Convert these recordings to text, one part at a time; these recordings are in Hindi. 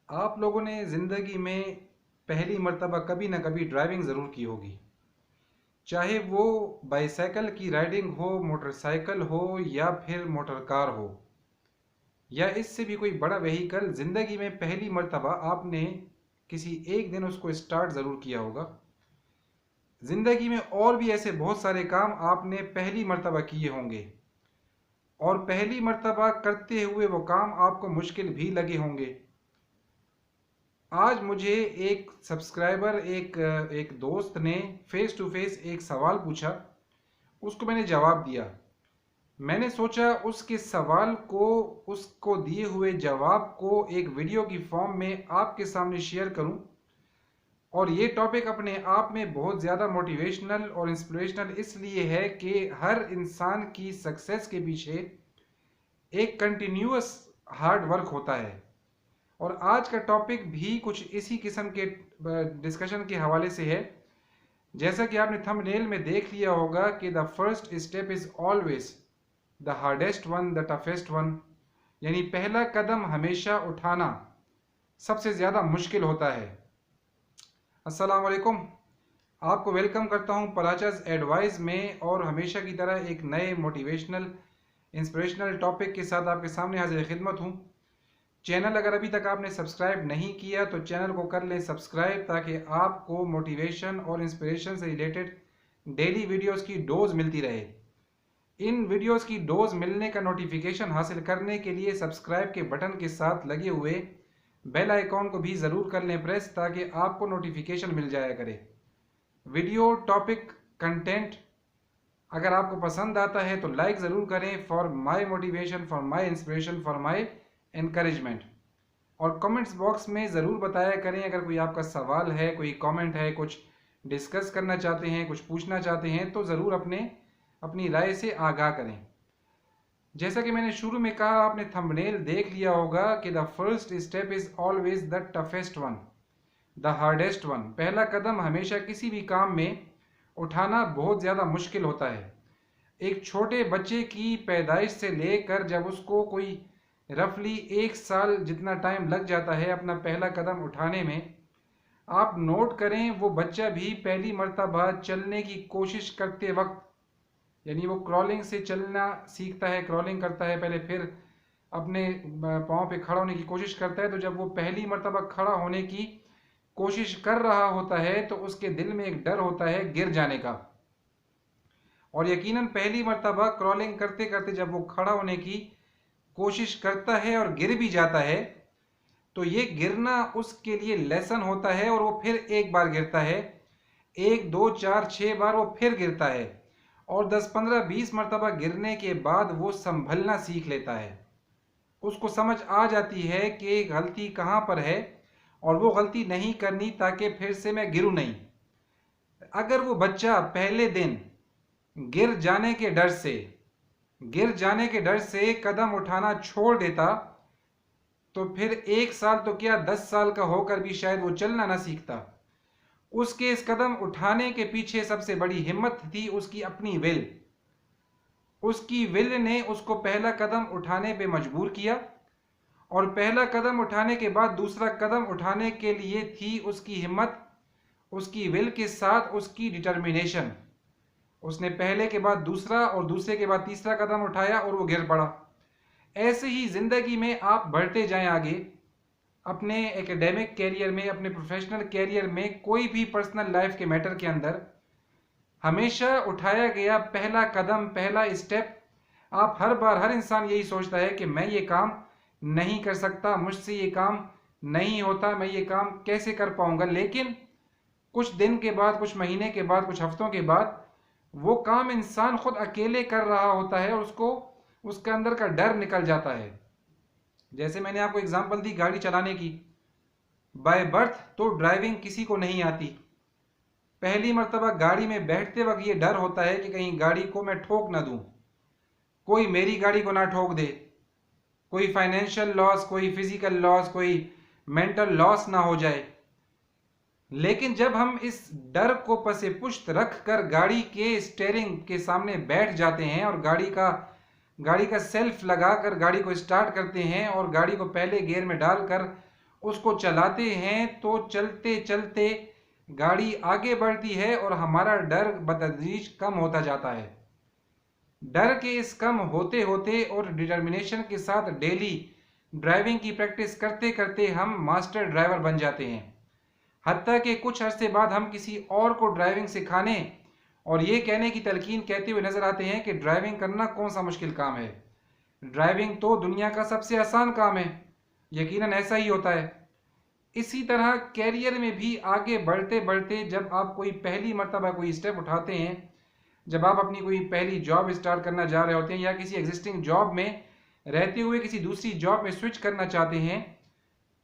आप लोगों ने ज़िंदगी में पहली मर्तबा कभी ना कभी ड्राइविंग ज़रूर की होगी। चाहे वो बाइसाइकिल की राइडिंग हो, मोटरसाइकिल हो या फिर मोटर कार हो या इससे भी कोई बड़ा व्हीकल, ज़िंदगी में पहली मर्तबा आपने किसी एक दिन उसको स्टार्ट ज़रूर किया होगा। ज़िंदगी में और भी ऐसे बहुत सारे काम आपने पहली मर्तबा किए होंगे और पहली मर्तबा करते हुए वो काम आपको मुश्किल भी लगे होंगे। आज मुझे एक सब्सक्राइबर, एक दोस्त ने फेस टू फेस एक सवाल पूछा। उसको मैंने जवाब दिया। मैंने सोचा उसके सवाल को, उसको दिए हुए जवाब को एक वीडियो की फॉर्म में आपके सामने शेयर करूं। और ये टॉपिक अपने आप में बहुत ज़्यादा मोटिवेशनल और इंस्पिरेशनल इसलिए है कि हर इंसान की सक्सेस के पीछे एक कंटिन्यूअस हार्ड वर्क होता है। और आज का टॉपिक भी कुछ इसी किस्म के डिस्कशन के हवाले से है। जैसा कि आपने थंबनेल में देख लिया होगा कि the first step is always the hardest one, the toughest one. यानी पहला कदम हमेशा उठाना सबसे ज़्यादा मुश्किल होता है। अस्सलाम वालेकुम, आपको वेलकम करता हूं पलाचस एडवाइस में, और हमेशा की तरह एक नए मोटिवेशनल इंस्पिरेशनल टॉपिक के साथ आपके सामने हाजिर खिदमत हूं। चैनल अगर अभी तक आपने सब्सक्राइब नहीं किया तो चैनल को कर लें सब्सक्राइब, ताकि आपको मोटिवेशन और इंस्पिरेशन से रिलेटेड डेली वीडियोस की डोज मिलती रहे। इन वीडियोस की डोज मिलने का नोटिफिकेशन हासिल करने के लिए सब्सक्राइब के बटन के साथ लगे हुए बेल आइकॉन को भी ज़रूर कर लें प्रेस, ताकि आपको नोटिफिकेशन मिल जाया करे। वीडियो टॉपिक कंटेंट अगर आपको पसंद आता है तो लाइक ज़रूर करें, for my motivation, for my inspiration, for my encouragement. और कमेंट्स बॉक्स में ज़रूर बताया करें अगर कोई आपका सवाल है, कोई कमेंट है, कुछ डिस्कस करना चाहते हैं, कुछ पूछना चाहते हैं तो ज़रूर अपनी राय से आगाह करें। जैसा कि मैंने शुरू में कहा, आपने थंबनेल देख लिया होगा कि the first step is always the toughest one, the hardest one. पहला कदम हमेशा किसी भी काम में उठाना बहुत ज़्यादा मुश्किल होता है। एक छोटे बच्चे की पैदाइश से लेकर जब उसको कोई रफली 1 साल जितना टाइम लग जाता है अपना पहला कदम उठाने में, आप नोट करें वो बच्चा भी पहली मर्तबा चलने की कोशिश करते वक्त, यानी वो क्रॉलिंग से चलना सीखता है, क्रॉलिंग करता है पहले, फिर अपने पाँव पे खड़ा होने की कोशिश करता है। तो जब वो पहली मर्तबा खड़ा होने की कोशिश कर रहा होता है तो उसके दिल में एक डर होता है गिर जाने का। और यकीनन पहली मर्तबा क्रॉलिंग करते करते जब वो खड़ा होने की कोशिश करता है और गिर भी जाता है, तो ये गिरना उसके लिए लेसन होता है। और वो फिर एक बार गिरता है, 1 2 4 6 बार वो फिर गिरता है, और 10 15 20 मर्तबा गिरने के बाद वो संभलना सीख लेता है। उसको समझ आ जाती है कि गलती कहाँ पर है और वो गलती नहीं करनी ताकि फिर से मैं गिरूं नहीं। अगर वो बच्चा पहले दिन गिर जाने के डर से गिर जाने के डर से कदम उठाना छोड़ देता तो फिर 1 साल तो क्या 10 साल का होकर भी शायद वो चलना ना सीखता। उसके इस कदम उठाने के पीछे सबसे बड़ी हिम्मत थी उसकी अपनी विल। उसकी विल ने उसको पहला कदम उठाने पे मजबूर किया, और पहला कदम उठाने के बाद दूसरा कदम उठाने के लिए थी उसकी हिम्मत, उसकी विल के साथ उसकी डिटर्मिनेशन। उसने पहले के बाद दूसरा और दूसरे के बाद तीसरा कदम उठाया और वो गिर पड़ा। ऐसे ही ज़िंदगी में आप बढ़ते जाएं आगे, अपने एकेडमिक कैरियर में, अपने प्रोफेशनल कैरियर में, कोई भी पर्सनल लाइफ के मैटर के अंदर हमेशा उठाया गया पहला कदम, पहला स्टेप, आप हर बार, हर इंसान यही सोचता है कि मैं ये काम नहीं कर सकता, मुझसे ये काम नहीं होता, मैं ये काम कैसे कर पाऊंगा। लेकिन कुछ दिन के बाद, कुछ महीने के बाद, कुछ हफ्तों के बाद वो काम इंसान खुद अकेले कर रहा होता है और उसको उसके अंदर का डर निकल जाता है। जैसे मैंने आपको एग्जांपल दी गाड़ी चलाने की, बाय बर्थ तो ड्राइविंग किसी को नहीं आती। पहली मर्तबा गाड़ी में बैठते वक्त ये डर होता है कि कहीं गाड़ी को मैं ठोक ना दूं, कोई मेरी गाड़ी को ना ठोक दे, कोई फाइनेंशियल लॉस, कोई फिजिकल लॉस, कोई मेंटल लॉस ना हो जाए। लेकिन जब हम इस डर को पसे पुश्त रख कर गाड़ी के स्टीयरिंग के सामने बैठ जाते हैं और गाड़ी का सेल्फ लगाकर गाड़ी को स्टार्ट करते हैं और गाड़ी को पहले गियर में डालकर उसको चलाते हैं तो चलते चलते गाड़ी आगे बढ़ती है और हमारा डर बतदरीज कम होता जाता है। डर के इस कम होते होते और डिटर्मिनेशन के साथ डेली ड्राइविंग की प्रैक्टिस करते करते हम मास्टर ड्राइवर बन जाते हैं। हत्ता कि कुछ अरसे बाद हम किसी और को ड्राइविंग सिखाने और ये कहने की तलकीन कहते हुए नजर आते हैं कि ड्राइविंग करना कौन सा मुश्किल काम है, ड्राइविंग तो दुनिया का सबसे आसान काम है। यकीनन ऐसा ही होता है। इसी तरह कैरियर में भी आगे बढ़ते बढ़ते जब आप कोई पहली मर्तबा कोई स्टेप उठाते हैं, जब आप अपनी कोई पहली जॉब स्टार्ट करना जा रहे होते हैं या किसी एग्जिस्टिंग जॉब में रहते हुए किसी दूसरी जॉब में स्विच करना चाहते हैं,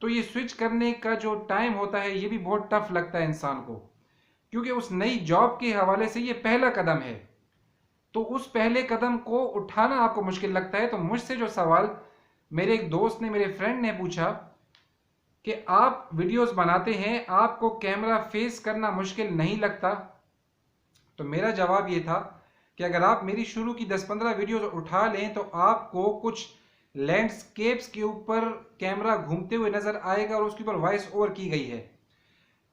तो ये स्विच करने का जो टाइम होता है ये भी बहुत टफ लगता है इंसान को, क्योंकि उस नई जॉब के हवाले से ये पहला कदम है। तो उस पहले कदम को उठाना आपको मुश्किल लगता है। तो मुझसे जो सवाल मेरे एक दोस्त ने, मेरे फ्रेंड ने पूछा कि आप वीडियोस बनाते हैं, आपको कैमरा फेस करना मुश्किल नहीं लगता? तो मेरा जवाब ये था कि अगर आप मेरी शुरू की 10-15 वीडियोस उठा लें तो आपको कुछ लैंडस्केप्स के ऊपर कैमरा घूमते हुए नजर आएगा और उसके ऊपर वॉइस ओवर की गई है।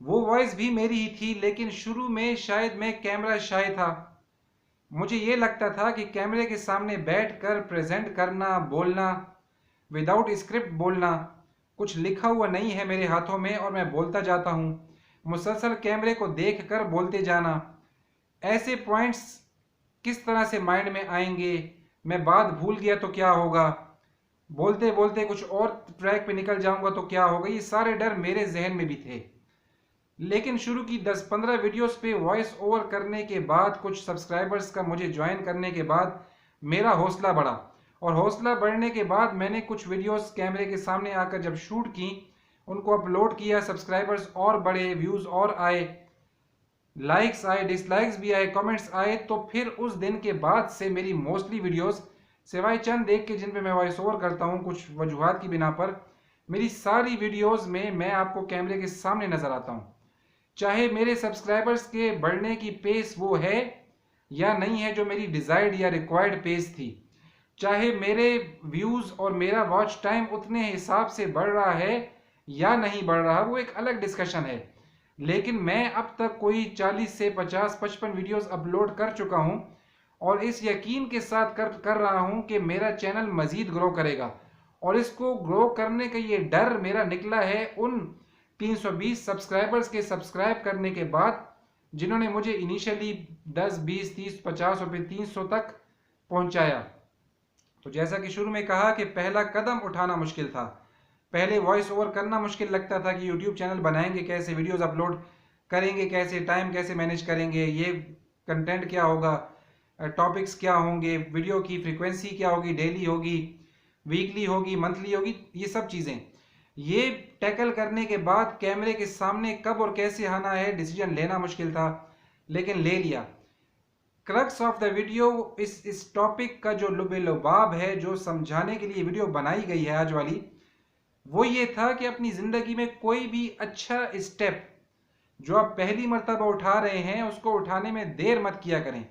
वो वॉइस भी मेरी ही थी, लेकिन शुरू में शायद मैं कैमरा शाय था। मुझे ये लगता था कि कैमरे के सामने बैठकर प्रेजेंट करना, बोलना, विदाउट स्क्रिप्ट बोलना, कुछ लिखा हुआ नहीं है मेरे हाथों में और मैं बोलता जाता हूँ, मुसलसल कैमरे को देख कर बोलते जाना, ऐसे पॉइंट्स किस तरह से माइंड में आएंगे, मैं बात भूल गया तो क्या होगा, बोलते बोलते कुछ और ट्रैक पे निकल जाऊंगा तो क्या होगा, ये सारे डर मेरे जहन में भी थे। लेकिन शुरू की 10-15 वीडियोस पे वॉइस ओवर करने के बाद, कुछ सब्सक्राइबर्स का मुझे ज्वाइन करने के बाद मेरा हौसला बढ़ा और हौसला बढ़ने के बाद मैंने कुछ वीडियोस कैमरे के सामने आकर जब शूट की, उनको अपलोड किया, सब्सक्राइबर्स और बढ़े, व्यूज़ और आए, लाइक्स आए, डिसलाइक्स भी आए, कमेंट्स आए। तो फिर उस दिन के बाद से मेरी मोस्टली वीडियोस, सिवाय चंद एक के जिन पे मैं वॉइस ओवर करता हूँ कुछ वजूहात की बिना पर, मेरी सारी वीडियोस में मैं आपको कैमरे के सामने नजर आता हूँ। चाहे मेरे सब्सक्राइबर्स के बढ़ने की पेस वो है या नहीं है जो मेरी डिजायर्ड या रिक्वायर्ड पेस थी, चाहे मेरे व्यूज और मेरा वॉच टाइम उतने हिसाब से बढ़ रहा है या नहीं बढ़ रहा, वो एक अलग डिस्कशन है। लेकिन मैं अब तक कोई 40 से 50-55 वीडियोस अपलोड कर चुका हूं और इस यकीन के साथ कर रहा हूं कि मेरा चैनल मजीद ग्रो करेगा। और इसको ग्रो करने का ये डर मेरा निकला है उन 320 सब्सक्राइबर्स के सब्सक्राइब करने के बाद, जिन्होंने मुझे इनिशियली 10, 20, 30, 50 और फिर 300 तक पहुंचाया। तो जैसा कि शुरू में कहा कि पहला कदम उठाना मुश्किल था, पहले वॉइस ओवर करना मुश्किल लगता था कि यूट्यूब चैनल बनाएंगे कैसे, वीडियोस अपलोड करेंगे कैसे, टाइम कैसे मैनेज करेंगे, ये कंटेंट क्या होगा, टॉपिक्स क्या होंगे, वीडियो की फ्रीक्वेंसी क्या होगी, डेली होगी, वीकली होगी, मंथली होगी, ये सब चीज़ें ये टैकल करने के बाद कैमरे के सामने कब और कैसे आना है डिसीजन लेना मुश्किल था, लेकिन ले लिया। क्रक्स ऑफ द वीडियो, इस टॉपिक का जो लुबे-लुबाब है, जो समझाने के लिए वीडियो बनाई गई है आज वाली, वो ये था कि अपनी ज़िंदगी में कोई भी अच्छा स्टेप जो आप पहली मर्तबा उठा रहे हैं उसको उठाने में देर मत किया करें।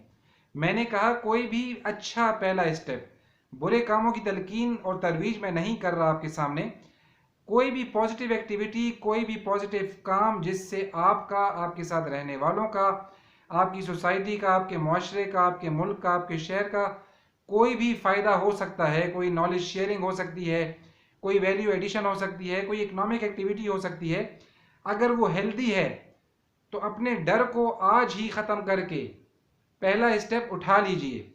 मैंने कहा कोई भी अच्छा पहला स्टेप, बुरे कामों की तलकीन और तरवीज मैं नहीं कर रहा आपके सामने, कोई भी पॉजिटिव एक्टिविटी, कोई भी पॉजिटिव काम जिससे आपका, आपके साथ रहने वालों का, आपकी सोसाइटी का, आपके माशरे का, आपके मुल्क का, आपके शहर का कोई भी फ़ायदा हो सकता है, कोई नॉलेज शेयरिंग हो सकती है, कोई वैल्यू एडिशन हो सकती है, कोई इकोनॉमिक एक्टिविटी हो सकती है, अगर वो हेल्दी है तो अपने डर को आज ही ख़त्म करके पहला स्टेप उठा लीजिए।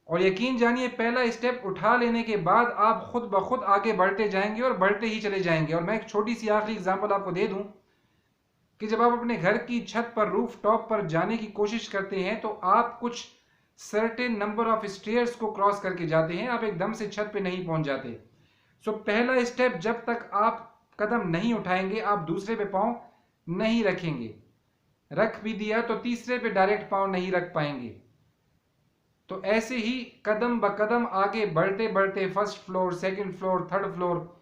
और यकीन जानिए पहला स्टेप उठा लेने के बाद आप खुद ब खुद आगे बढ़ते जाएंगे और बढ़ते ही चले जाएंगे। और मैं एक छोटी सी आखिरी एग्जांपल आपको दे दूं कि जब आप अपने घर की छत पर, रूफ टॉप पर जाने की कोशिश करते हैं तो आप कुछ सर्टेन नंबर ऑफ स्टेयर्स को क्रॉस करके जाते हैं, आप एकदम से छत पे नहीं पहुंच जाते। सो पहला स्टेप जब तक आप कदम नहीं उठाएंगे आप दूसरे पे पांव नहीं रखेंगे, रख भी दिया तो तीसरे पे डायरेक्ट पांव नहीं रख पाएंगे। तो ऐसे ही कदम ब कदम आगे बढ़ते बढ़ते first floor, second floor, third floor,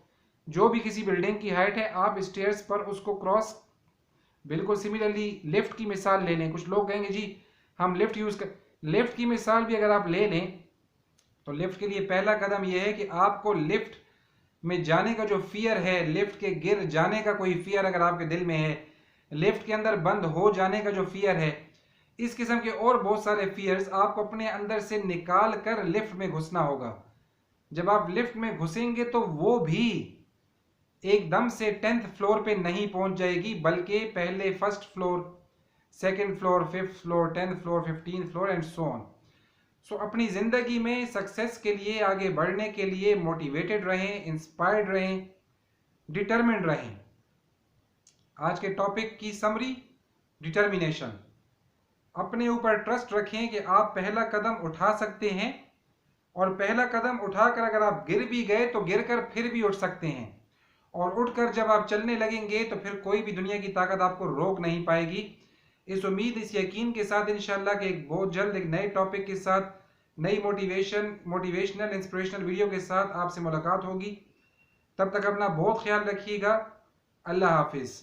जो भी किसी बिल्डिंग की हाइट है आप स्टेयर्स पर उसको क्रॉस, बिल्कुल सिमिलरली लिफ्ट की मिसाल ले लें। कुछ लोग कहेंगे जी हम लिफ्ट यूज कर, लिफ्ट की मिसाल भी अगर आप ले लें तो लिफ्ट के लिए पहला कदम यह है कि आपको लिफ्ट में जाने का जो फियर है, लिफ्ट के गिर जाने का कोई फियर अगर आपके दिल में है, लिफ्ट के अंदर बंद हो जाने का जो फियर है, इस किस्म के और बहुत सारे फियर्स आपको अपने अंदर से निकाल कर लिफ्ट में घुसना होगा। जब आप लिफ्ट में घुसेंगे तो वो भी एकदम से 10th फ्लोर पे नहीं पहुंच जाएगी, बल्कि पहले first floor, second floor, fifth floor, 10th floor, 15th floor and so on. So अपनी ज़िंदगी में सक्सेस के लिए, आगे बढ़ने के लिए मोटिवेटेड रहें, इंस्पायर्ड रहें, डिटर्मिन्ड रहें। आज के टॉपिक की समरी, डिटर्मिनेशन। अपने ऊपर ट्रस्ट रखें कि आप पहला कदम उठा सकते हैं, और पहला कदम उठाकर अगर आप गिर भी गए तो गिरकर फिर भी उठ सकते हैं, और उठकर जब आप चलने लगेंगे तो फिर कोई भी दुनिया की ताकत आपको रोक नहीं पाएगी। इस उम्मीद, इस यकीन के साथ इंशाल्लाह कि एक बहुत जल्द एक नए टॉपिक के साथ, नई मोटिवेशनल इंस्पिरेशनल वीडियो के साथ आपसे मुलाकात होगी। तब तक अपना बहुत ख्याल रखिएगा। अल्लाह हाफिज़।